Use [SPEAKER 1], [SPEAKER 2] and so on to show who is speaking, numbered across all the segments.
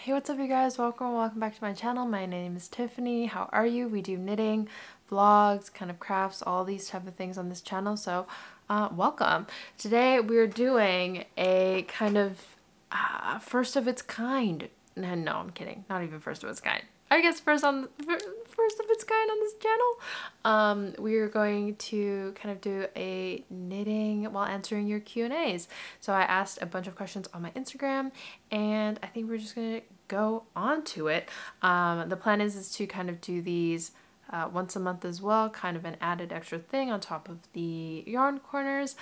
[SPEAKER 1] Hey, what's up you guys? Welcome back to my channel. My name is Tiffany. How are you? We do knitting, vlogs, kind of crafts, all these type of things on this channel, so welcome. Today we're doing a kind of first of its kind. No, I'm kidding. Not even first of its kind. I guess first of its kind on this channel. We're going to kind of do a knitting while answering your Q&As. So I asked a bunch of questions on my Instagram, and I think we're just gonna go on to it. The plan is to kind of do these once a month as well, kind of an added extra thing on top of the yarn corners,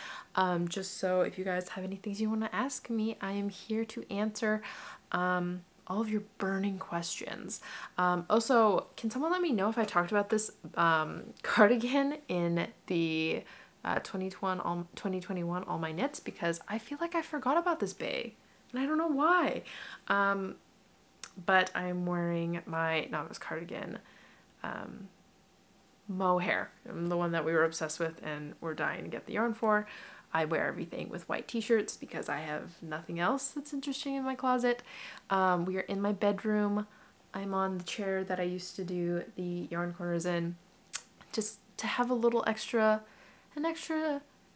[SPEAKER 1] just so if you guys have any things you want to ask me, I am here to answer all of your burning questions. Also, can someone let me know if I talked about this cardigan in the 2021 All My Knits, because I feel like I forgot about this bae and I don't know why. But I'm wearing my novice cardigan mohair, the one that we were obsessed with and we're dying to get the yarn for. I wear everything with white t-shirts because I have nothing else that's interesting in my closet. We are in my bedroom. I'm on the chair that I used to do the yarn corners in, just to have a little extra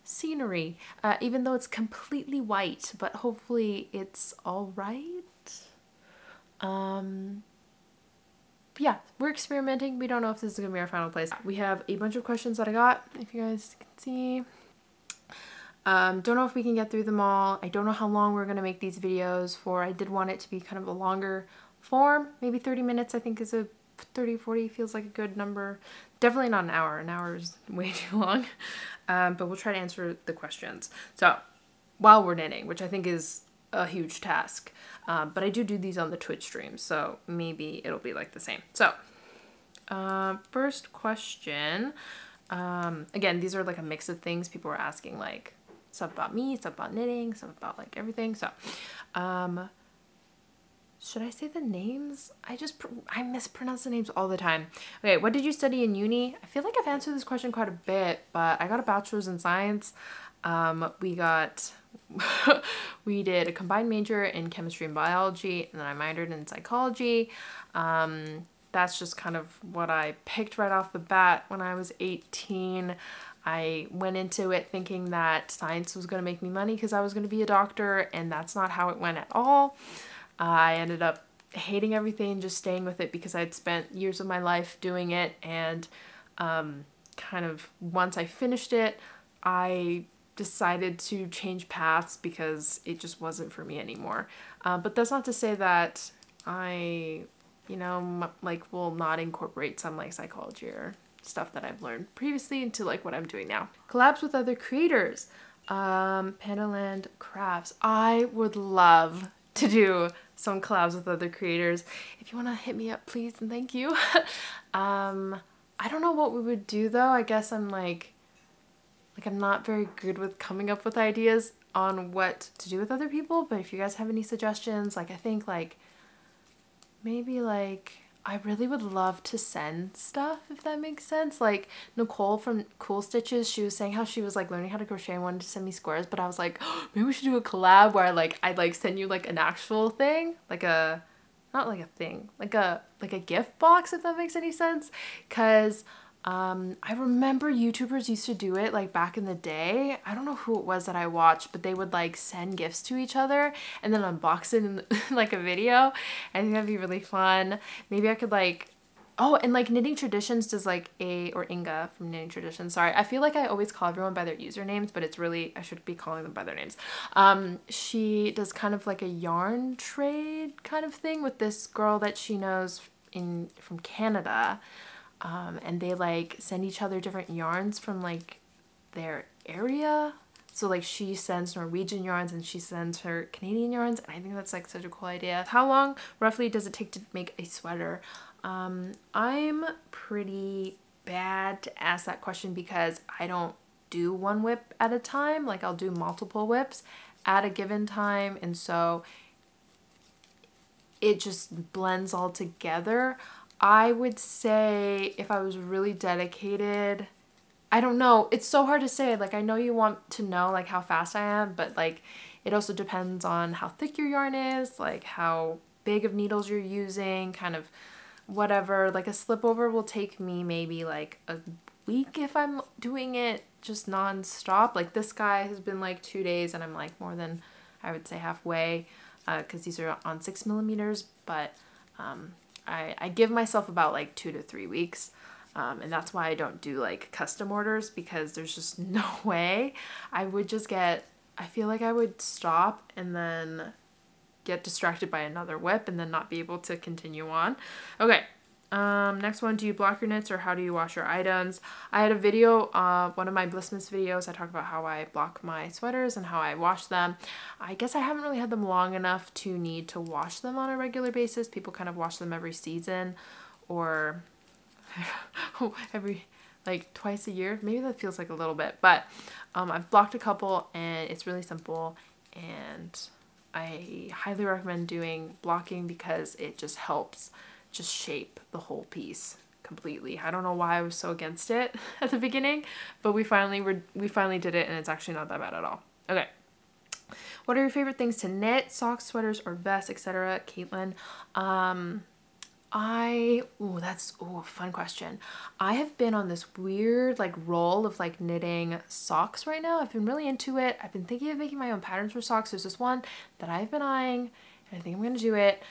[SPEAKER 1] scenery, even though it's completely white, but hopefully it's all right. Yeah, we're experimenting. We don't know if this is gonna be our final place. We have a bunch of questions that I got, if you guys can see. Don't know if we can get through them all. I don't know how long we're gonna make these videos for. I did want it to be kind of a longer form. Maybe 30 minutes I think is 40 feels like a good number. Definitely not an hour. An hour is way too long. But we'll try to answer the questions. So while we're knitting, which I think is a huge task. But I do these on the Twitch stream, so maybe it'll be like the same. So first question. Again, these are like a mix of things. People were asking like stuff about me, stuff about knitting, stuff about like everything. So should I say the names? I mispronounce the names all the time. Okay, what did you study in uni? I feel like I've answered this question quite a bit, but I got a bachelor's in science. We did a combined major in chemistry and biology, and then I minored in psychology. That's just kind of what I picked right off the bat when I was 18. I went into it thinking that science was going to make me money because I was going to be a doctor, and that's not how it went at all. I ended up hating everything, just staying with it because I'd spent years of my life doing it, and kind of once I finished it, I decided to change paths because it just wasn't for me anymore. But that's not to say that I, like will not incorporate some like psychology or stuff that I've learned previously into like what I'm doing now. Collabs with other creators. Pandaland Crafts. I would love to do some collabs with other creators. If you want to hit me up, please and thank you. I don't know what we would do though. I guess I'm I'm not very good with coming up with ideas on what to do with other people, but if you guys have any suggestions, like I think like maybe like I really would love to send stuff, if that makes sense. Like Nicole from Cool Stitches, she was saying how she was like learning how to crochet and wanted to send me squares, but I was like, oh, maybe we should do a collab where I'd like send you like an actual thing, like a not like a thing, like a gift box, if that makes any sense. Because I remember YouTubers used to do it like back in the day. I don't know who it was that I watched, but they would like send gifts to each other and then unbox it in like a video. I think that'd be really fun. Maybe I could like, oh, and like Knitting Traditions does like or Inga from Knitting Traditions. Sorry, I feel like I always call everyone by their usernames, but it's really, I should be calling them by their names. She does kind of like a yarn trade kind of thing with this girl that she knows from Canada. And they like send each other different yarns from like their area. So like she sends Norwegian yarns and she sends her Canadian yarns, and I think that's like such a cool idea. How long roughly does it take to make a sweater? I'm pretty bad to ask that question because I don't do one whip at a time. Like I'll do multiple whips at a given time, and so it just blends all together. I would say if I was really dedicated, I don't know, it's so hard to say. Like I know you want to know like how fast I am, but like it also depends on how thick your yarn is, like how big of needles you're using, kind of whatever. Like a slipover will take me maybe like a week if I'm doing it just non-stop. Like this guy has been like 2 days and I'm like more than, I would say, halfway, because these are on 6mm, but I give myself about like 2 to 3 weeks. And that's why I don't do like custom orders, because there's just no way. I would just get, I feel like I would stop and then get distracted by another whip and then not be able to continue on. Okay. Next one, do you block your knits or how do you wash your items? I had a video, one of my Blissmas videos, I talk about how I block my sweaters and how I wash them. I guess I haven't really had them long enough to need to wash them on a regular basis. People kind of wash them every season or every, like twice a year. Maybe that feels like a little bit, but I've blocked a couple and it's really simple, and I highly recommend doing blocking because it just helps just shape the whole piece completely. I don't know why I was so against it at the beginning, but we finally did it, and it's actually not that bad at all. Okay. What are your favorite things to knit? Socks, sweaters, or vests, etc.? Caitlin. That's a fun question. I have been on this weird like roll of like knitting socks right now. I've been really into it. I've been thinking of making my own patterns for socks. There's this one that I've been eyeing and I think I'm gonna do it.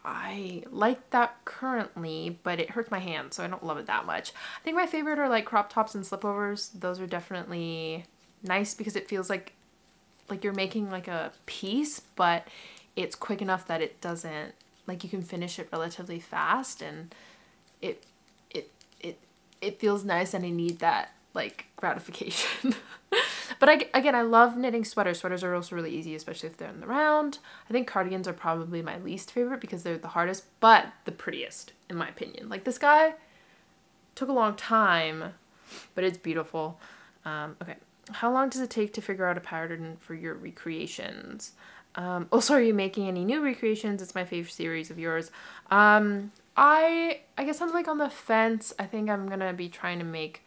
[SPEAKER 1] I like that currently, but it hurts my hand, so I don't love it that much. I think my favorite are like crop tops and slipovers. Those are definitely nice because it feels like you're making like a piece, but it's quick enough that it doesn't, like you can finish it relatively fast, and it feels nice, and I need that like gratification. But again, I love knitting sweaters. Sweaters are also really easy, especially if they're in the round. I think cardigans are probably my least favorite because they're the hardest, but the prettiest, in my opinion. Like this guy took a long time, but it's beautiful. Okay. How long does it take to figure out a pattern for your recreations? Also, are you making any new recreations? It's my favorite series of yours. I guess I'm like on the fence. I think I'm gonna be trying to make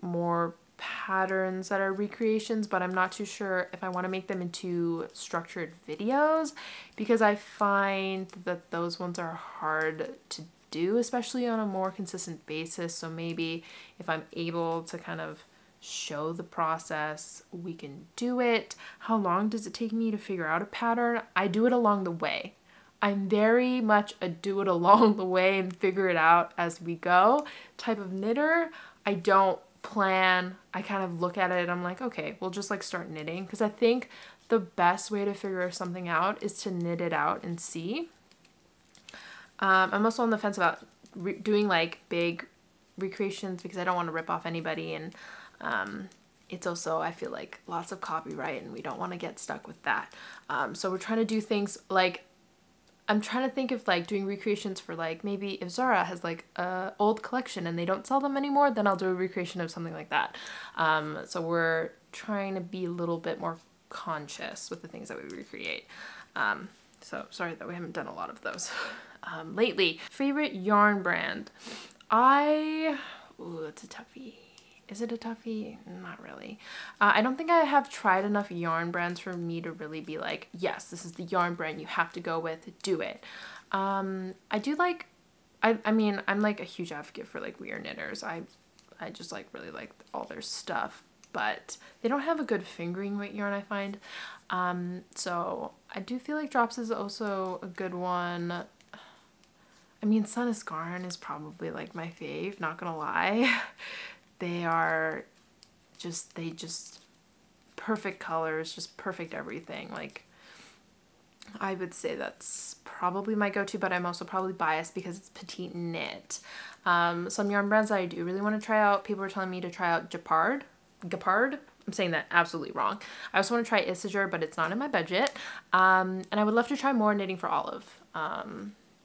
[SPEAKER 1] more patterns that are recreations, but I'm not too sure if I want to make them into structured videos, because I find that those ones are hard to do, especially on a more consistent basis. So maybe if I'm able to kind of show the process, we can do it. How long does it take me to figure out a pattern? I do it along the way. I'm very much a do it along the way and figure it out as we go type of knitter. I don't plan. I kind of look at it and I'm like, okay, we'll just like start knitting, because I think the best way to figure something out is to knit it out and see. I'm also on the fence about doing like big recreations because I don't want to rip off anybody, and it's also, I feel like, lots of copyright and we don't want to get stuck with that. So we're trying to do things like, I'm trying to think of like doing recreations for like, maybe if Zara has like a old collection and they don't sell them anymore, then I'll do a recreation of something like that. So we're trying to be a little bit more conscious with the things that we recreate. So sorry that we haven't done a lot of those lately. Favorite yarn brand? Ooh, it's a toughie. Is it a toughie? Not really. I don't think I have tried enough yarn brands for me to really be like, yes, this is the yarn brand you have to go with, do it. I do like, I mean, I'm like a huge advocate for like Weird Knitters. I just like really like all their stuff, but they don't have a good fingering weight yarn, I find. So I do feel like Drops is also a good one. I mean, Sun is Garn is probably like my fave, not gonna lie. They are just, perfect colors, just perfect everything. Like, I would say that's probably my go-to, but I'm also probably biased because it's petite knit. Some yarn brands that I do really want to try out, people are telling me to try out Gepard. I'm saying that absolutely wrong. I also want to try Isager, but it's not in my budget. And I would love to try more Knitting for Olive,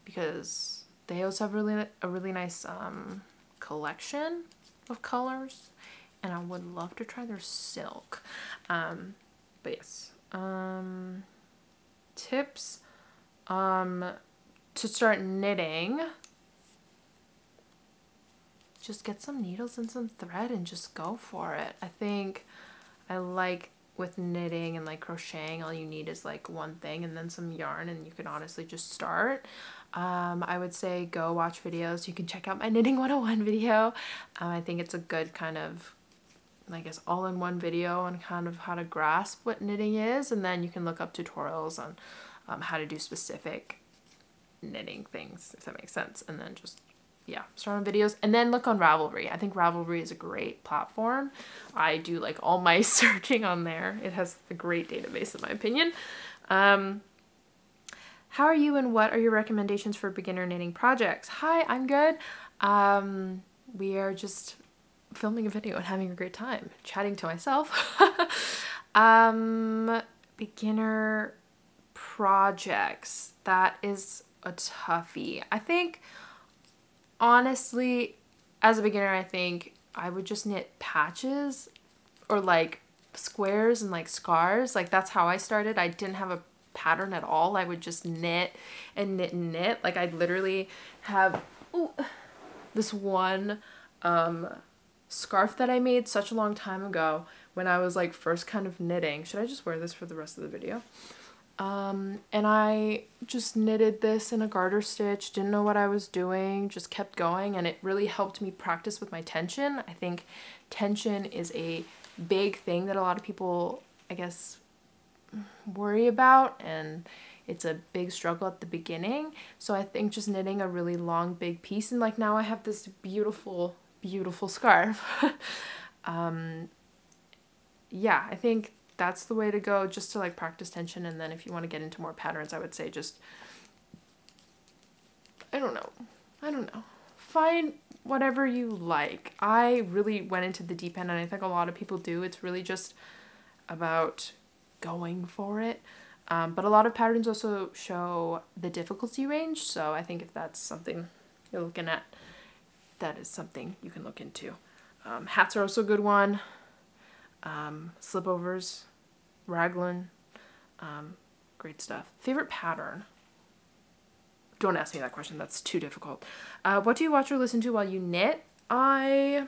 [SPEAKER 1] because they also have a really nice collection of colors, and I would love to try their silk. But yes, tips to start knitting: just get some needles and some thread and just go for it. I think I like with knitting and like crocheting, all you need is like one thing and then some yarn, and you can honestly just start. I would say go watch videos. You can check out my knitting 101 video. I think it's a good kind of, I guess, all-in-one video on kind of how to grasp what knitting is, and then you can look up tutorials on how to do specific knitting things, if that makes sense, and then just, yeah, start on videos, and then look on Ravelry. I think Ravelry is a great platform. I do like all my searching on there. It has a great database in my opinion. How are you and what are your recommendations for beginner knitting projects? Hi, I'm good. We are just filming a video and having a great time, chatting to myself. Beginner projects, that is a toughie. I think, honestly, as a beginner, I think I would just knit patches or like squares and like scars. Like that's how I started. I didn't have a pattern at all. I would just knit and knit and knit. Like I literally have this one scarf that I made such a long time ago when I was like first kind of knitting. Should I just wear this for the rest of the video? And I just knitted this in a garter stitch, didn't know what I was doing, just kept going, and it really helped me practice with my tension. I think tension is a big thing that a lot of people, I guess, worry about, and it's a big struggle at the beginning. So I think just knitting a really long big piece, and like now I have this beautiful scarf. Yeah, I think that's the way to go, just to like practice tension. And then if you want to get into more patterns, I would say just, I don't know, find whatever you like. I really went into the deep end, and I think a lot of people do. It's really just about going for it. But a lot of patterns also show the difficulty range, so I think if that's something you're looking at, that is something you can look into. Hats are also a good one. Slipovers, raglan, great stuff. Favorite pattern? Don't ask me that question, that's too difficult. What do you watch or listen to while you knit? What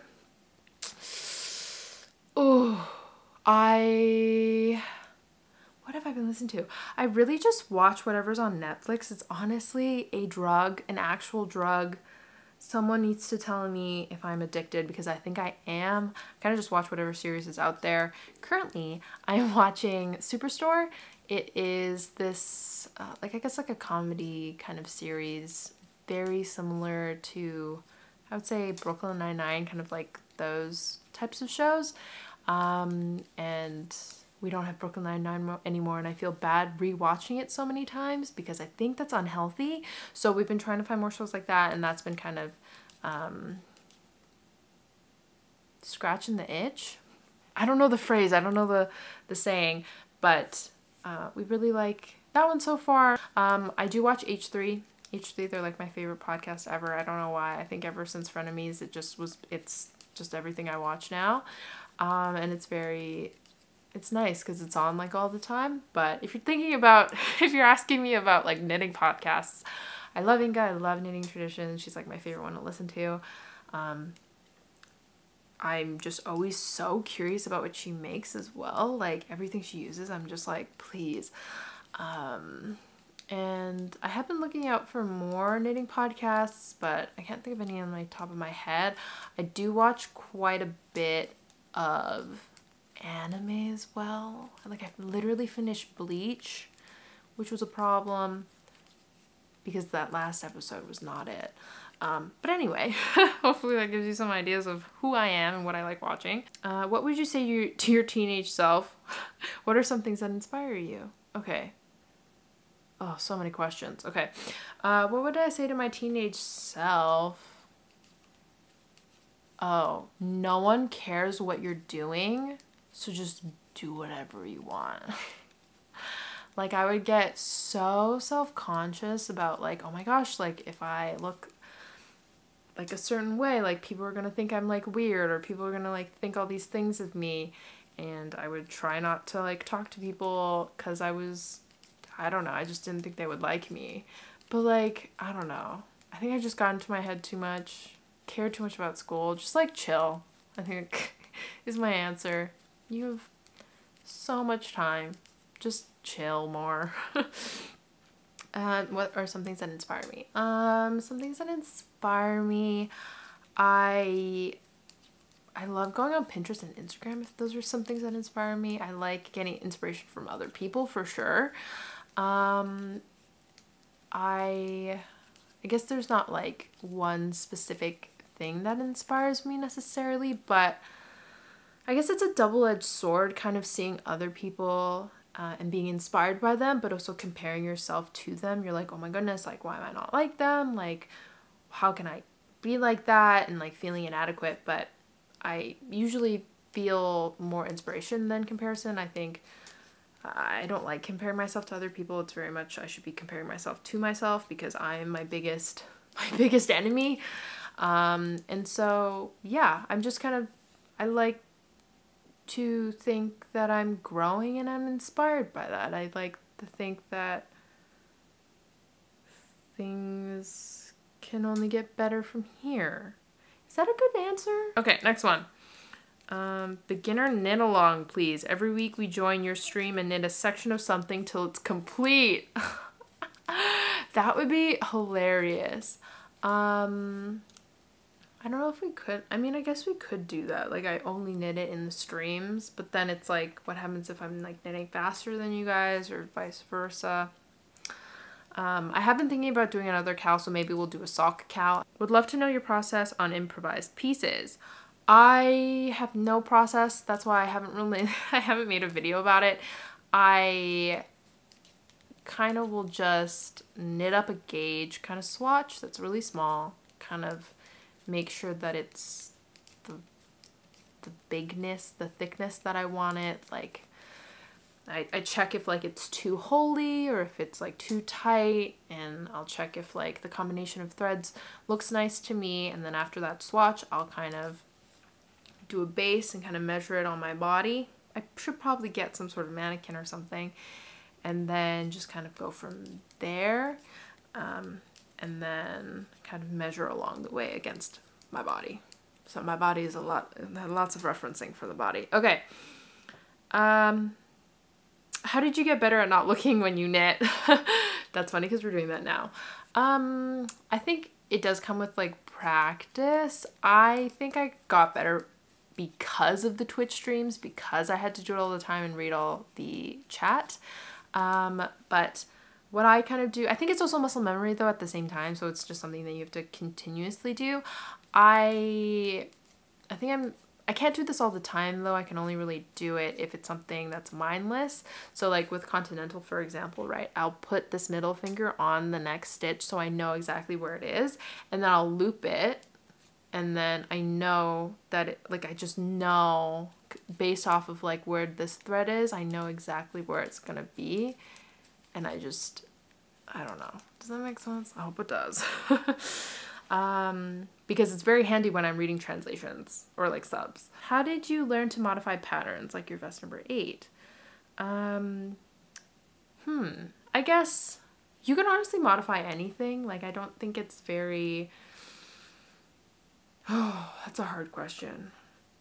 [SPEAKER 1] have I been listening to? I really just watch whatever's on Netflix. It's honestly a drug, an actual drug. Someone needs to tell me if I'm addicted, because I think I am. I kind of just watch whatever series is out there. Currently, I'm watching Superstore. It is this, like I guess like a comedy kind of series, very similar to, I would say, Brooklyn Nine-Nine, kind of like those types of shows. And we don't have Brooklyn Nine-Nine anymore, and I feel bad rewatching it so many times because I think that's unhealthy. So we've been trying to find more shows like that, and that's been kind of scratching the itch. I don't know the phrase, I don't know the saying, but we really like that one so far. I do watch H3. H3, they're like my favorite podcast ever. I don't know why. I think ever since Frenemies, it's just everything I watch now. And it's nice because it's on like all the time. But if you're thinking about, if you're asking me about like knitting podcasts, I love Inga, I love Knitting Traditions. She's like my favorite one to listen to. I'm just always so curious about what she makes as well. Like everything she uses, I'm just like, please. And I have been looking out for more knitting podcasts, but I can't think of any on the top of my head. I do watch quite a bit of anime as well. Like I've literally finished Bleach, which was a problem because that last episode was not it. But anyway, hopefully that gives you some ideas of who I am and what I like watching. What would you say to your teenage self? What are some things that inspire you? Okay. Oh, so many questions. Okay. What would I say to my teenage self? Oh, no one cares what you're doing, so just do whatever you want. Like I would get so self-conscious about like, oh my gosh, like if I look like a certain way, like people are gonna think I'm like weird, or people are gonna like think all these things of me, and I would try not to like talk to people because I don't know, I just didn't think they would like me. But like, I don't know, I think I just got into my head too much, cared too much about school. Just like chill, I think is my answer. You have so much time. Just chill more. What are some things that inspire me? Some things that inspire me. I love going on Pinterest and Instagram, if those are some things that inspire me. I like getting inspiration from other people for sure. I guess there's not like one specific thing that inspires me necessarily, but I guess it's a double-edged sword, kind of seeing other people and being inspired by them, but also comparing yourself to them. You're like, oh my goodness, like, why am I not like them? Like, how can I be like that? And like feeling inadequate. But I usually feel more inspiration than comparison. I think I don't like comparing myself to other people. It's very much I should be comparing myself to myself, because I'm my biggest enemy. And so yeah, I'm just kind of, I like to think that I'm growing and I'm inspired by that. I like to think that things can only get better from here. Is that a good answer? Okay, next one. Beginner knit along, please. Every week we join your stream and knit a section of something till it's complete. That would be hilarious. I don't know if we could. I mean, I guess we could do that. Like, I only knit it in the streams, but then it's like, what happens if I'm like knitting faster than you guys, or vice versa? I have been thinking about doing another cowl, so maybe we'll do a sock cowl. Would love to know your process on improvised pieces. I have no process. That's why I haven't made a video about it. I kind of will just knit up a gauge, kind of swatch that's really small, kind of make sure that it's the bigness, the thickness that I want it. Like, I check if like it's too holey or if it's like too tight, and I'll check if like the combination of threads looks nice to me, and then after that swatch I'll kind of do a base and kind of measure it on my body. I should probably get some sort of mannequin or something, and then just kind of go from there, and then kind of measure along the way against my body. So my body is lots of referencing for the body. Okay. How did you get better at not looking when you knit? That's funny because we're doing that now. I think it does come with like practice. I think I got better because of the Twitch streams, because I had to do it all the time and read all the chat. But what I kind of do, I think it's also muscle memory though at the same time, so it's just something that you have to continuously do. I can't do this all the time though. I can only really do it if it's something that's mindless. So like with Continental, for example, right? I'll put this middle finger on the next stitch so I know exactly where it is, and then I'll loop it, and then I know that it, like, I just know based off of like where this thread is, I know exactly where it's gonna be, and I don't know. Does that make sense? I hope it does. Because it's very handy when I'm reading translations or like subs. How did you learn to modify patterns like your vest number 8? I guess you can honestly modify anything. Like, I don't think it's very, oh, that's a hard question.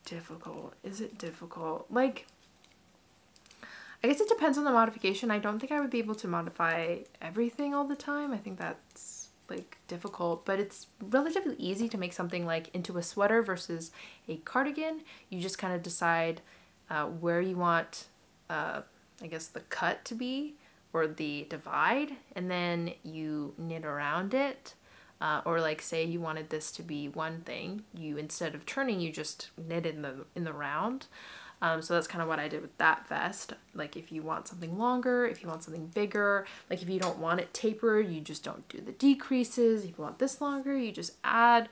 [SPEAKER 1] Difficult. Is it difficult? Like, I guess it depends on the modification. I don't think I would be able to modify everything all the time. I think that's like difficult, but it's relatively easy to make something like into a sweater versus a cardigan. You just kind of decide where you want, I guess, the cut to be, or the divide, and then you knit around it. Or like, say you wanted this to be one thing, you, instead of turning, you just knit in the round. So that's kind of what I did with that vest. Like, if you want something longer, if you want something bigger, like if you don't want it tapered, you just don't do the decreases. If you want this longer, you just add.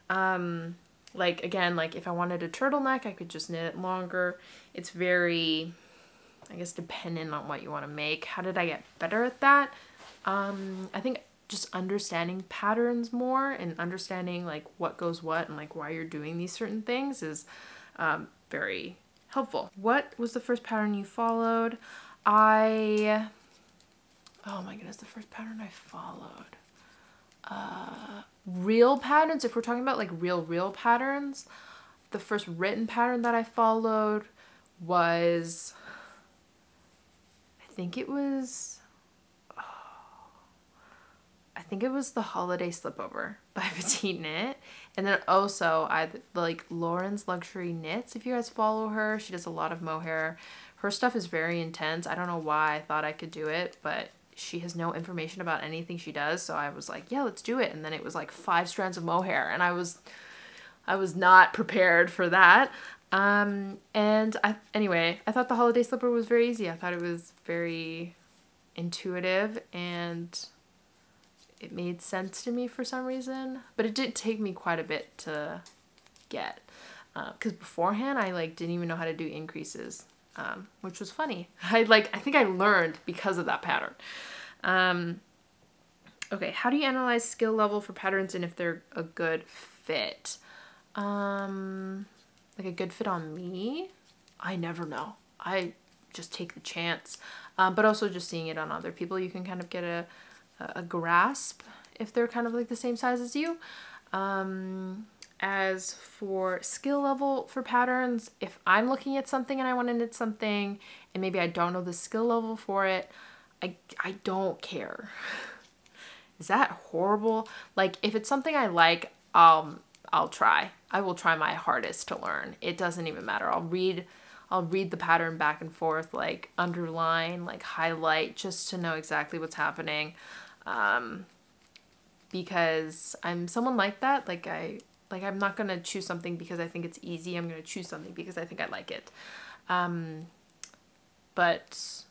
[SPEAKER 1] Like, again, like if I wanted a turtleneck, I could just knit it longer. It's very, I guess, dependent on what you want to make. How did I get better at that? I think just understanding patterns more and understanding like what goes what and like why you're doing these certain things is very helpful. What was the first pattern you followed? Oh my goodness, the first pattern I followed. Real patterns, if we're talking about like real patterns, the first written pattern that I followed was, think it was the Holiday Slipover by Petite Knit. And then also I like Lauren's Luxury Knits. If you guys follow her, she does a lot of mohair. Her stuff is very intense. I don't know why I thought I could do it, but she has no information about anything she does. So I was like, yeah, let's do it. And then it was like 5 strands of mohair, and I was not prepared for that. Anyway, I thought the Holiday Slipper was very easy. I thought it was very intuitive and it made sense to me for some reason, but it did take me quite a bit to get, because beforehand I like didn't even know how to do increases, which was funny. I think I learned because of that pattern. Okay, how do you analyze skill level for patterns and if they're a good fit? Like a good fit on me? I never know. I just take the chance. But also just seeing it on other people, you can kind of get a grasp if they're kind of like the same size as you. As for skill level for patterns, if I'm looking at something and I want to knit something and maybe I don't know the skill level for it, I don't care. Is that horrible? Like, if it's something I like, I'll try. I will try my hardest to learn. It doesn't even matter. I'll read the pattern back and forth, like underline, like highlight, just to know exactly what's happening. Because I'm someone like that. I'm not gonna choose something because I think it's easy. I'm gonna choose something because I think I like it. But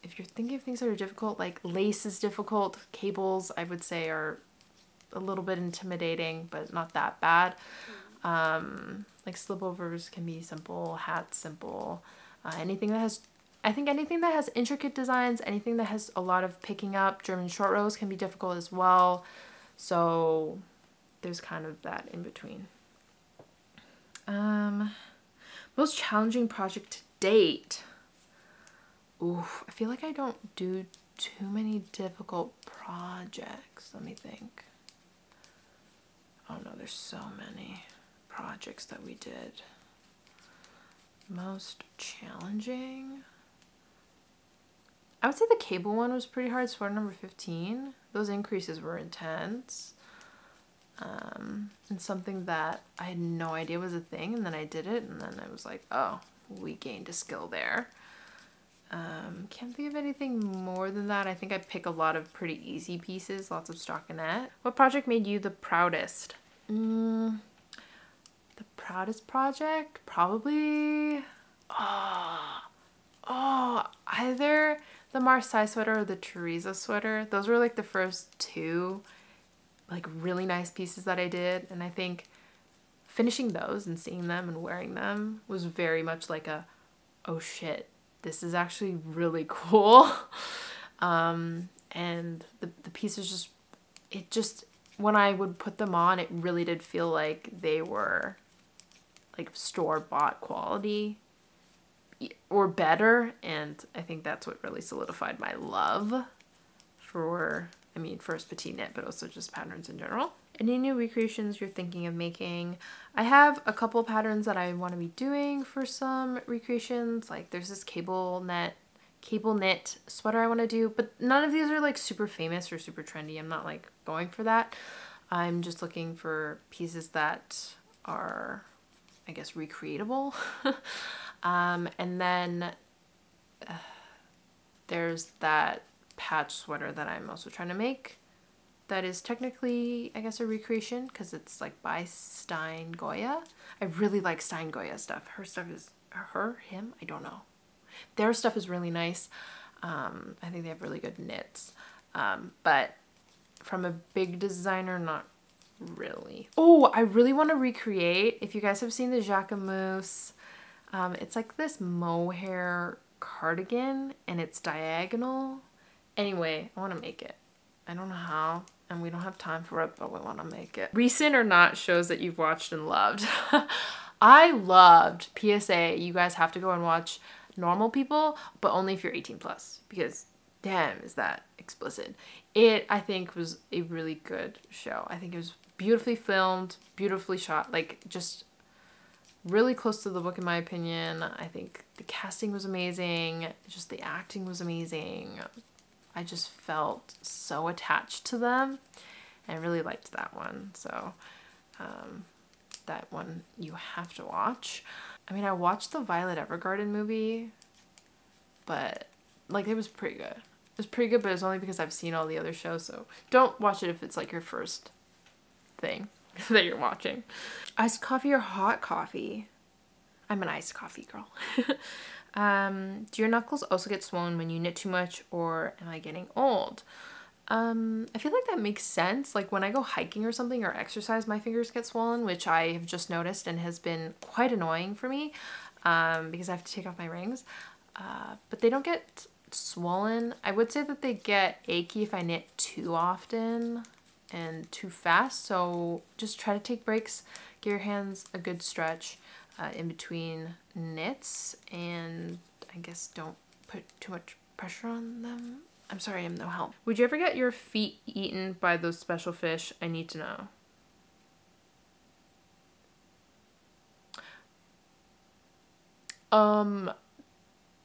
[SPEAKER 1] if you're thinking of things that are difficult, like lace is difficult, cables I would say are a little bit intimidating, but not that bad. Like slipovers can be simple, hats simple, anything that has intricate designs, anything that has a lot of picking up, German short rows can be difficult as well. So there's kind of that in between. Most challenging project to date. Ooh, I feel like I don't do too many difficult projects. Let me think. Oh no, there's so many projects that we did. Most challenging? I would say the cable one was pretty hard, sweater number 15. Those increases were intense. And something that I had no idea was a thing, and then I did it, and then I was like, oh, we gained a skill there. Can't think of anything more than that. I think I pick a lot of pretty easy pieces, lots of stockinette. What project made you the proudest? The proudest project? Probably, either the Marseille sweater or the Teresa sweater. Those were like the first 2 like really nice pieces that I did, and I think finishing those and seeing them and wearing them was very much like a, oh shit, this is actually really cool. And the pieces just when I would put them on, it really did feel like they were like store-bought quality or better, and I think that's what really solidified my love for, I mean, first Petite Knit, but also just patterns in general. Any new recreations you're thinking of making? I have a couple patterns that I want to be doing for some recreations. Like there's this cable knit sweater I want to do, but none of these are like super famous or super trendy. I'm not like going for that. I'm just looking for pieces that are, I guess, recreatable. And then there's that patch sweater that I'm also trying to make that is technically, I guess, a recreation because it's like by Stein Goya. I really like Stein Goya stuff. Her stuff is, him, I don't know. Their stuff is really nice. I think they have really good knits. But from a big designer, not really. Oh, I really want to recreate, if you guys have seen the Jacquemus, it's like this mohair cardigan and it's diagonal. Anyway, I want to make it. I don't know how, and we don't have time for it, but we want to make it. Recent or not shows that you've watched and loved. I loved PSA. You guys have to go and watch Normal People, but only if you're 18 plus, because damn, is that explicit. It, I think, was a really good show. I think it was beautifully filmed, beautifully shot, like just really close to the book in my opinion. I think the casting was amazing. Just the acting was amazing. I just felt so attached to them. And I really liked that one. So that one you have to watch. I mean, I watched the Violet Evergarden movie, but like it was pretty good. It was pretty good, but it's only because I've seen all the other shows. So don't watch it if it's like your first thing that you're watching. Iced coffee or hot coffee? I'm an iced coffee girl. Do your knuckles also get swollen when you knit too much, or am I getting old? I feel like that makes sense. Like when I go hiking or something or exercise, my fingers get swollen, which I have just noticed and has been quite annoying for me because I have to take off my rings. But they don't get swollen. I would say that they get achy if I knit too often and too fast. So just try to take breaks, give your hands a good stretch in between knits, and I guess don't put too much pressure on them. I'm sorry, I'm no help. Would you ever get your feet eaten by those special fish? I need to know.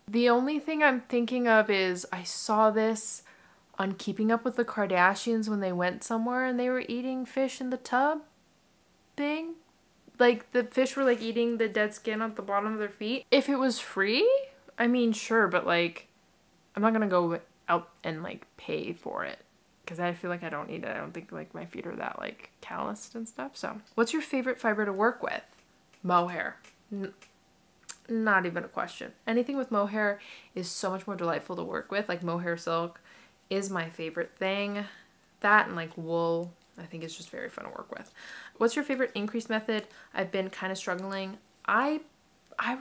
[SPEAKER 1] The only thing I'm thinking of is I saw this on Keeping Up with the Kardashians when they went somewhere and they were eating fish in the tub thing. Like the fish were like eating the dead skin off the bottom of their feet. If it was free, I mean, sure, but like I'm not gonna go out and like pay for it because I feel like I don't need it. I don't think like my feet are that like calloused and stuff. So what's your favorite fiber to work with? Mohair. Not even a question. Anything with mohair is so much more delightful to work with. Like mohair silk is my favorite thing. That and like wool, I think is just very fun to work with. What's your favorite increase method? I've been kind of struggling. I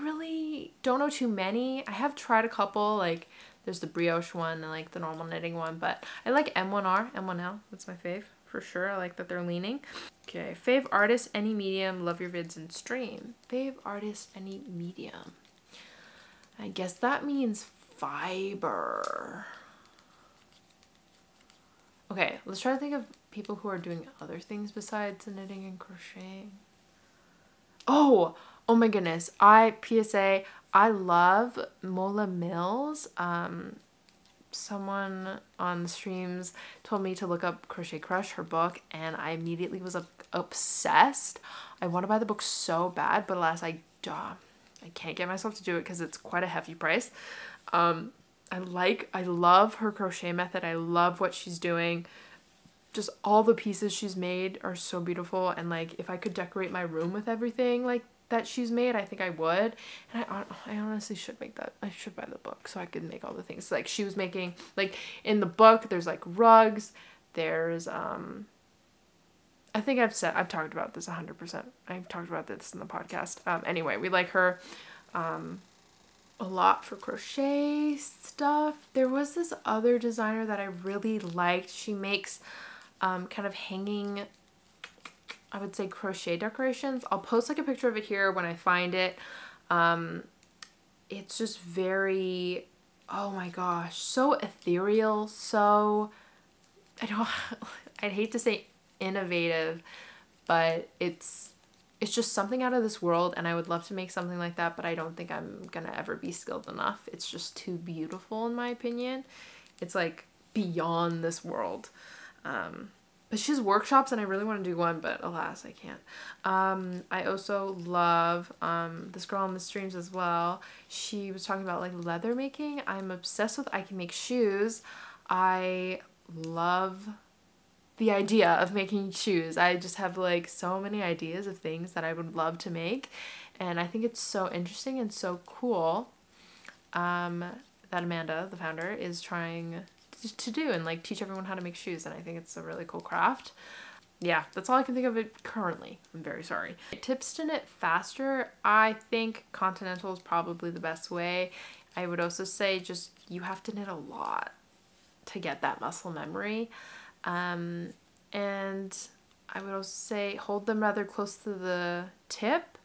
[SPEAKER 1] really don't know too many. I have tried a couple, like there's the brioche one and like the normal knitting one, but I like M1R, M1L. That's my fave for sure. I like that they're leaning. Okay, fave artist, any medium, love your vids and stream. Fave artist, any medium. I guess that means fiber. Okay, let's try to think of people who are doing other things besides knitting and crocheting. Oh my goodness. PSA, I love Mola Mills. Someone on the streams told me to look up Crochet Crush, her book, and I immediately was obsessed. I want to buy the book so bad, but alas, I can't get myself to do it because it's quite a hefty price. I love her crochet method. I love what she's doing. Just all the pieces she's made are so beautiful, and like if I could decorate my room with everything like that she's made, I think I would. And I honestly should make that. I should buy the book so I could make all the things like she was making. Like in the book there's like rugs, there's I think I've talked about this 100%. I've talked about this in the podcast. Anyway, we like her a lot for crochet stuff. There was this other designer that I really liked. She makes kind of hanging, I would say, crochet decorations. I'll post like a picture of it here when I find it. It's just very, oh my gosh, so ethereal, so, I'd hate to say innovative, but it's just something out of this world, and I would love to make something like that, but I don't think I'm gonna ever be skilled enough. It's just too beautiful in my opinion. It's like beyond this world. But she has workshops and I really want to do one, but alas, I can't. I also love this girl on the streams as well. She was talking about like leather making. I'm obsessed with I can make shoes. I love the idea of making shoes. I just have like so many ideas of things that I would love to make, and I think it's so interesting and so cool that Amanda, the founder, is trying to do and like teach everyone how to make shoes, and I think it's a really cool craft. Yeah, that's all I can think of it currently. I'm very sorry. Tips to knit faster. I think continental is probably the best way. I would also say just you have to knit a lot to get that muscle memory. And I would also say hold them rather close to the tip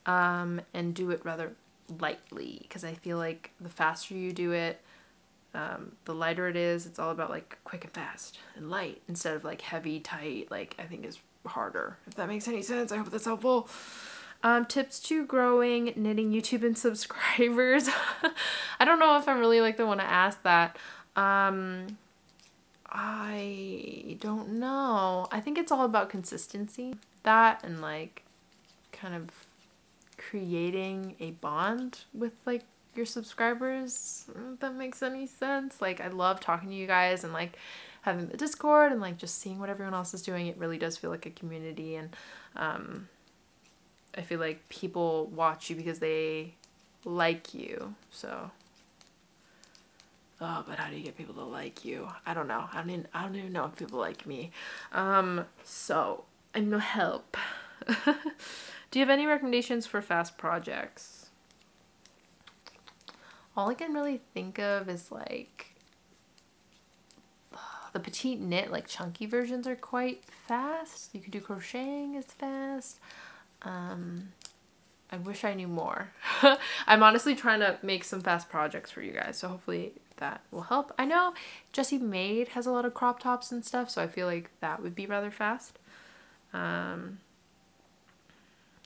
[SPEAKER 1] and do it rather lightly, because I feel like the faster you do it, the lighter it is. It's all about like quick and fast and light instead of like heavy, tight, like I think is harder, if that makes any sense. I hope that's helpful. Tips to growing knitting YouTube and subscribers. I don't know if I'm really like the one to ask that. I don't know. I think it's all about consistency. That and like kind of creating a bond with like your subscribers, if that makes any sense. Like I love talking to you guys and like having the Discord and like just seeing what everyone else is doing. It really does feel like a community, and I feel like people watch you because they like you. So oh, but how do you get people to like you? I don't know. I don't even know if people like me. So I need no help. Do you have any recommendations for fast projects? All I can really think of is like the petite knit, like chunky versions are quite fast. You could do crocheting is fast. I wish I knew more. I'm honestly trying to make some fast projects for you guys, so hopefully that will help. I know Jessie Maid has a lot of crop tops and stuff, so I feel like that would be rather fast.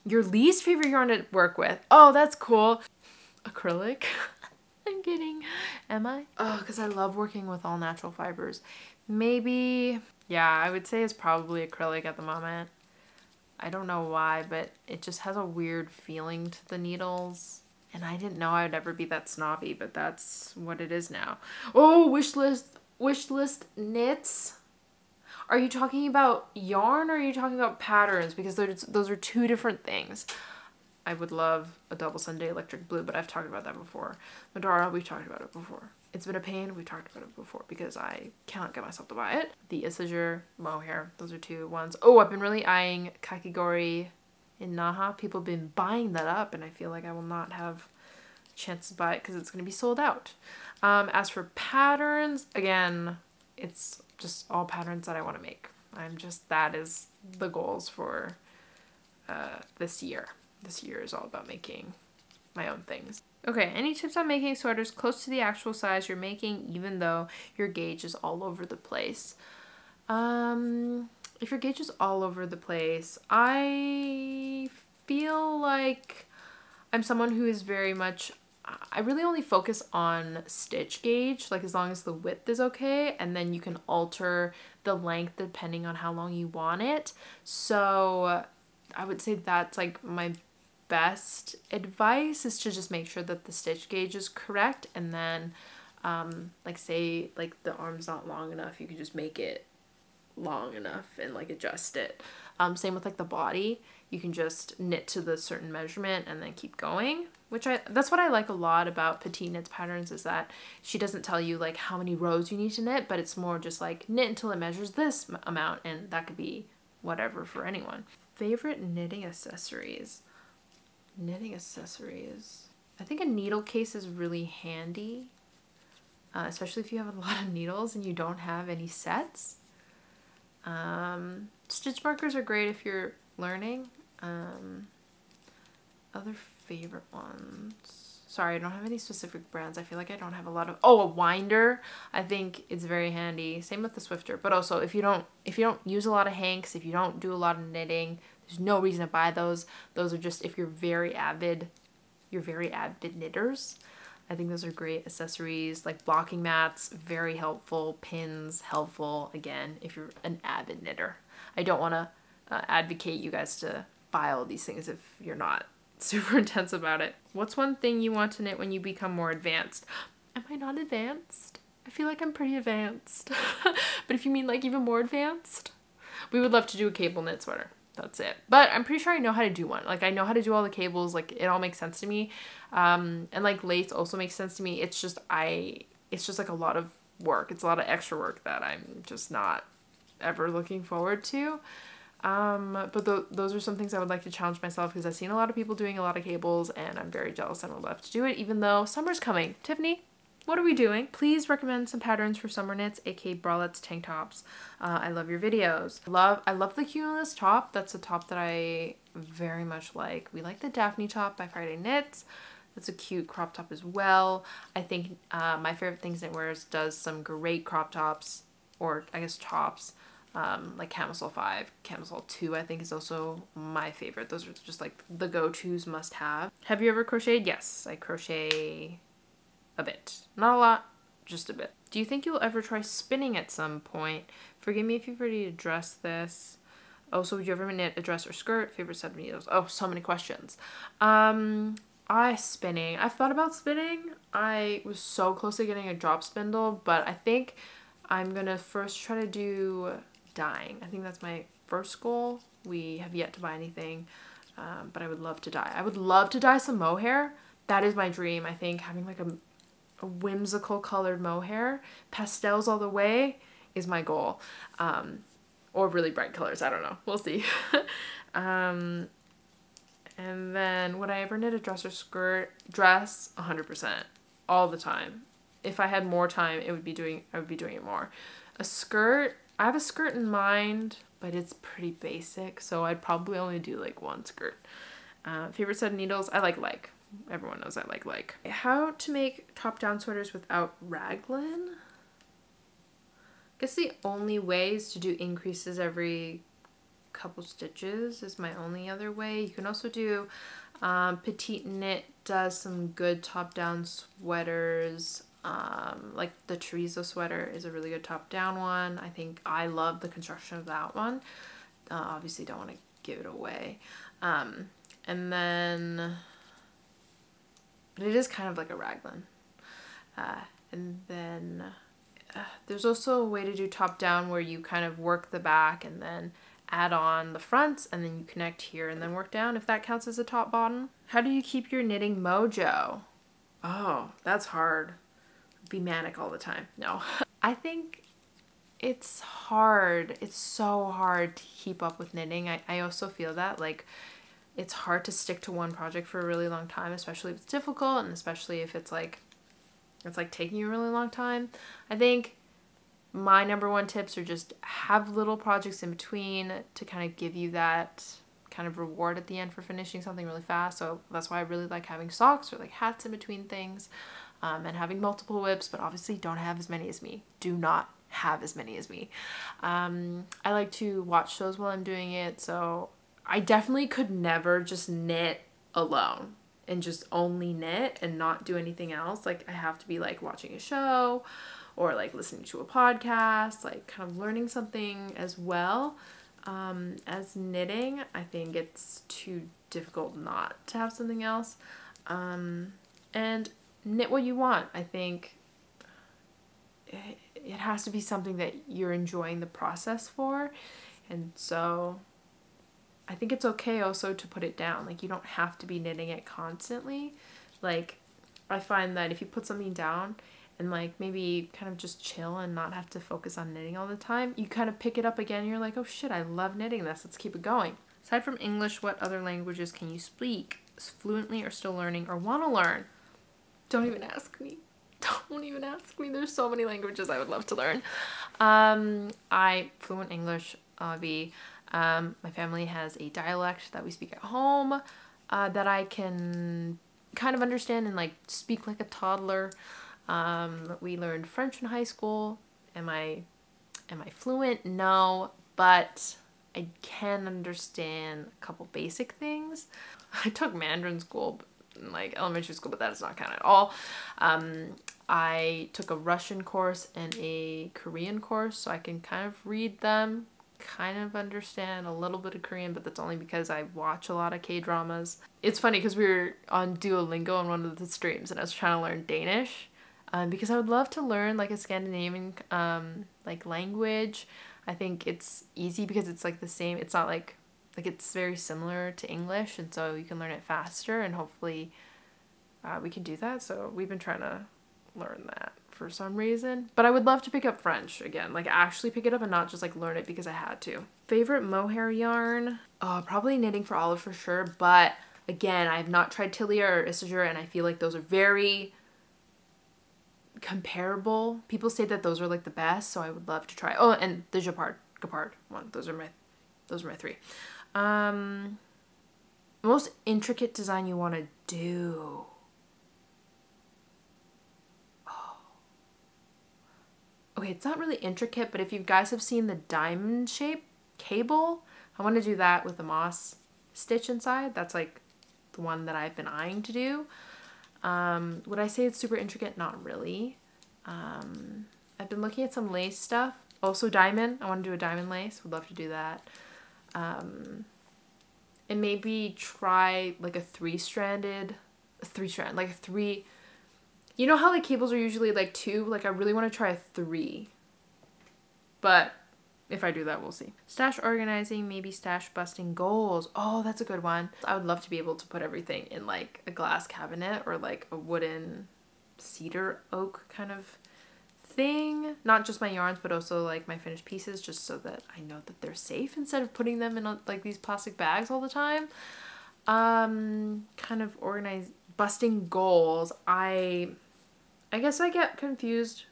[SPEAKER 1] Your least favorite yarn to work with? Oh, that's cool. Acrylic. I'm kidding. Am I? Oh, because I love working with all natural fibers. Maybe, yeah, I would say it's probably acrylic at the moment. I don't know why, but it just has a weird feeling to the needles. And I didn't know I would ever be that snobby, but that's what it is now. Oh, wish list knits. Are you talking about yarn or are you talking about patterns? Because those are two different things. I would love a double Sunday electric blue, but I've talked about that before. Madara, we've talked about it before. It's been a pain, we've talked about it before because I cannot get myself to buy it. The Issager mohair, those are two ones. Oh, I've been really eyeing Kakigori in Naha. People have been buying that up and I feel like I will not have a chance to buy it because it's going to be sold out. As for patterns, again, it's just all patterns that I want to make. That is the goals for this year. This year is all about making my own things. Okay, any tips on making sweaters close to the actual size you're making even though your gauge is all over the place? If your gauge is all over the place, I feel like I'm someone who is very much, I really only focus on stitch gauge, like as long as the width is okay, and then you can alter the length depending on how long you want it. So I would say that's like my best advice, is to just make sure that the stitch gauge is correct, and then like say like the arm's not long enough, you can just make it long enough and like adjust it. Same with like the body, you can just knit to the certain measurement and then keep going, that's what I like a lot about Petite Knits patterns, is that she doesn't tell you like how many rows you need to knit, but it's more just like knit until it measures this amount, and that could be whatever for anyone. Favorite knitting accessories? Knitting accessories. I think a needle case is really handy, especially if you have a lot of needles and you don't have any sets. Stitch markers are great if you're learning. Other favorite ones. Sorry, I don't have any specific brands. I feel like I don't have a lot of... Oh, a winder. I think it's very handy. Same with the Swifter. But also, if you don't use a lot of hanks, if you don't do a lot of knitting, there's no reason to buy those. Those are just if you're very avid knitters. I think those are great accessories. Like blocking mats, very helpful. Pins, helpful. Again, if you're an avid knitter. I don't want to advocate you guys to buy all these things if you're not super intense about it. What's one thing you want to knit when you become more advanced? Am I not advanced? I feel like I'm pretty advanced. But if you mean like even more advanced, we would love to do a cable knit sweater. That's it. But I'm pretty sure I know how to do one. Like I know how to do all the cables. Like it all makes sense to me. And like lace also makes sense to me. It's just like a lot of work. It's a lot of extra work that I'm just not ever looking forward to. But those are some things I would like to challenge myself, because I've seen a lot of people doing a lot of cables and I'm very jealous and would love to do it, even though summer's coming. Tiffany, what are we doing? Please recommend some patterns for summer knits, aka bralettes, tank tops. I love your videos. I love the cumulus top. That's a top that I very much like. We like the Daphne top by Friday Knits. That's a cute crop top as well. I think My Favorite Things Knitwears does some great crop tops, or I guess tops. like Camisole 5, Camisole 2 I think is also my favorite. Those are just like the go-tos must have. Have you ever crocheted? Yes, I crochet a bit. Not a lot, just a bit. Do you think you'll ever try spinning at some point? Forgive me if you've already addressed this. Oh, so would you ever knit a dress or skirt? Favorite set of needles? Oh, so many questions. Spinning. I've thought about spinning. I was so close to getting a drop spindle, but I think I'm gonna first try to do dyeing. I think that's my first goal. We have yet to buy anything, but I would love to dye. I would love to dye some mohair. That is my dream. I think having like a whimsical colored mohair, pastels all the way, is my goal. Or really bright colors. I don't know. We'll see. And then would I ever knit a dress or skirt? Dress, 100%, all the time. If I had more time, I would be doing it more. A skirt, I have a skirt in mind, but it's pretty basic, so I'd probably only do like one skirt. Favorite set of needles? I like. Everyone knows I like. How to make top-down sweaters without raglan? I guess the only way is to do increases every couple stitches is my only other way. You can also do Petite Knit does some good top-down sweaters. Like the chorizo sweater is a really good top-down one. I think I love the construction of that one. Obviously don't want to give it away. And then, but it is kind of like a raglan. And then there's also a way to do top-down where you kind of work the back and then add on the fronts and then you connect here and then work down, if that counts as a top-bottom. How do you keep your knitting mojo? Oh, that's hard. Be manic all the time. No. I think it's hard. It's so hard to keep up with knitting. I also feel that, like, it's hard to stick to one project for a really long time, especially if it's difficult and especially if it's like taking you a really long time. I think my number one tips are just have little projects in between to kind of give you that kind of reward at the end for finishing something really fast. So that's why I really like having socks or like hats in between things, and having multiple whips, but obviously don't have as many as me. Do not have as many as me. I like to watch shows while I'm doing it, so I definitely could never just knit alone and just only knit and not do anything else. Like, I have to be like watching a show or like listening to a podcast, like kind of learning something as well. As knitting, I think it's too difficult not to have something else. And knit what you want. I think it has to be something that you're enjoying the process for. And so I think it's okay also to put it down. Like, you don't have to be knitting it constantly. Like, I find that if you put something down and like maybe kind of just chill and not have to focus on knitting all the time, you kind of pick it up again and you're like, oh shit, I love knitting this. Let's keep it going. Aside from English, what other languages can you speak fluently or still learning or want to learn? Don't even ask me. Don't even ask me. There's so many languages I would love to learn. Fluent English, my family has a dialect that we speak at home that I can kind of understand and like speak like a toddler. We learned French in high school. Am I fluent? No, but I can understand a couple basic things. I took Mandarin school in like elementary school, but that does not count at all. I took a Russian course and a Korean course, so I can kind of read them, kind of understand a little bit of Korean, but that's only because I watch a lot of K-dramas. It's funny because we were on Duolingo on one of the streams and I was trying to learn Danish, because I would love to learn like a Scandinavian like language. I think it's easy because it's like the same. It's not like it's very similar to English, and so you can learn it faster, and hopefully we can do that. So we've been trying to learn that for some reason. But I would love to pick up French again, like actually pick it up and not just like learn it because I had to. Favorite mohair yarn? Probably Knitting for Olive for sure, but again, I have not tried Tilia or Isager, and I feel like those are very comparable. People say that those are like the best, so I would love to try. Oh, and the Gapard one. Those are my three. Most intricate design you want to do? Okay, it's not really intricate, but if you guys have seen the diamond shape cable, I want to do that with the moss stitch inside. That's like the one that I've been eyeing to do. Would I say it's super intricate? Not really. I've been looking at some lace stuff. Also diamond. I want to do a diamond lace. Would love to do that. And maybe try like a you know how like cables are usually like 2? Like I really want to try a 3. But if I do that, we'll see. Stash organizing, maybe stash busting goals. Oh, that's a good one. I would love to be able to put everything in like a glass cabinet or like a wooden cedar oak kind of thing. Not just my yarns, but also like my finished pieces, just so that I know that they're safe instead of putting them in like these plastic bags all the time. Kind of organize busting goals. I guess I get confused.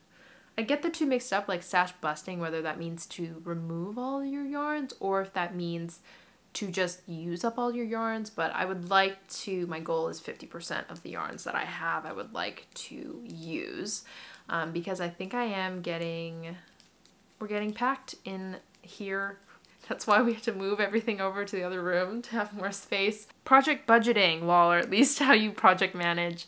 [SPEAKER 1] I get the two mixed up, like stash busting, whether that means to remove all your yarns or if that means to just use up all your yarns. But I would like to, my goal is 50% of the yarns that I have I would like to use, because I think we're getting packed in here. That's why we have to move everything over to the other room to have more space. Project budgeting, lol, or at least how you project manage.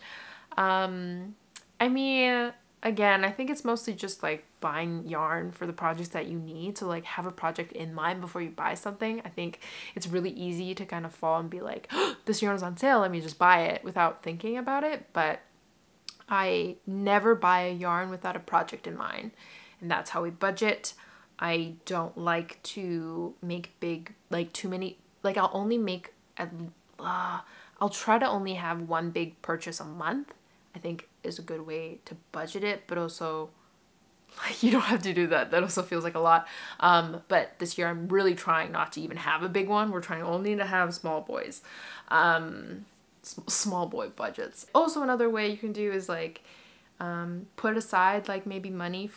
[SPEAKER 1] I mean, again, I think it's mostly just like buying yarn for the projects that you need. So like have a project in mind before you buy something. I think it's really easy to kind of fall and be like, oh, this yarn is on sale, let me just buy it without thinking about it. But I never buy a yarn without a project in mind. And that's how we budget. I don't like to make big, like too many, like I'll only make, I'll try to only have one big purchase a month. I think is a good way to budget it, but also like you don't have to do that. That also feels like a lot. But this year I'm really trying not to even have a big one. We're trying only to have small boys, small boy budgets. Also another way you can do is like put aside like maybe money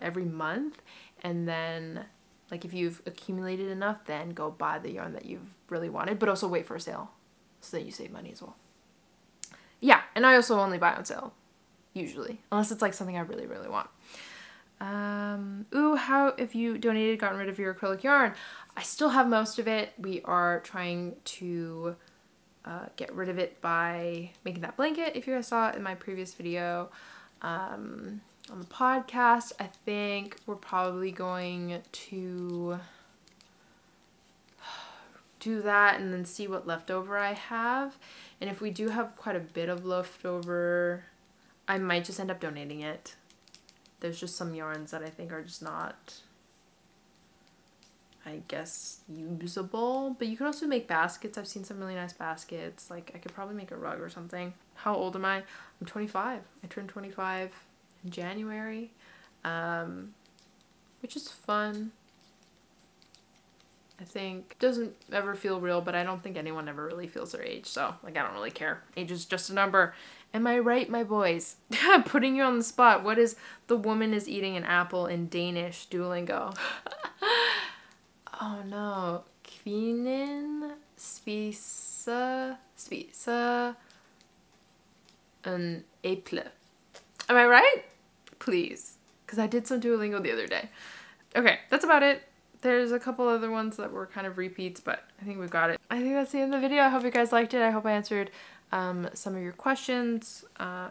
[SPEAKER 1] every month, and then like if you've accumulated enough, then go buy the yarn that you've really wanted, but also wait for a sale so that you save money as well. Yeah, and I also only buy on sale, usually, unless it's like something I really, really want. Ooh, how if you donated, gotten rid of your acrylic yarn? I still have most of it. We are trying to get rid of it by making that blanket, if you guys saw it in my previous video. On the podcast, I think we're probably going to do that and then see what leftover I have. And if we do have quite a bit of leftover, I might just end up donating it. There's just some yarns that I think are just not, I guess, usable. But you can also make baskets. I've seen some really nice baskets. Like I could probably make a rug or something. How old am I? I'm 25. I turned 25 in January, which is fun. I think it doesn't ever feel real, but I don't think anyone ever really feels their age. So like, I don't really care. Age is just a number. Am I right, my boys? Putting you on the spot. What is the woman is eating an apple in Danish Duolingo? Oh no. Kvinnen spiser an äpple. Am I right? Please. Because I did some Duolingo the other day. Okay, that's about it. There's a couple other ones that were kind of repeats, but I think we've got it. I think that's the end of the video. I hope you guys liked it. I hope I answered some of your questions.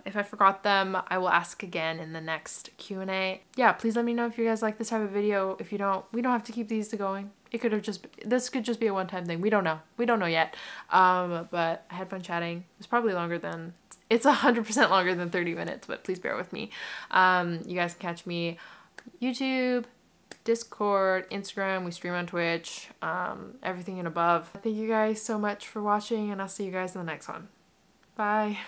[SPEAKER 1] If I forgot them, I will ask again in the next Q&A. Yeah, please let me know if you guys like this type of video. If you don't, we don't have to keep these going. It could have just, this could just be a one-time thing. We don't know. We don't know yet. But I had fun chatting. It was probably longer than, it's 100% longer than 30 minutes, but please bear with me. You guys can catch me YouTube, Discord, Instagram, we stream on Twitch, everything and above. Thank you guys so much for watching, and I'll see you guys in the next one. Bye.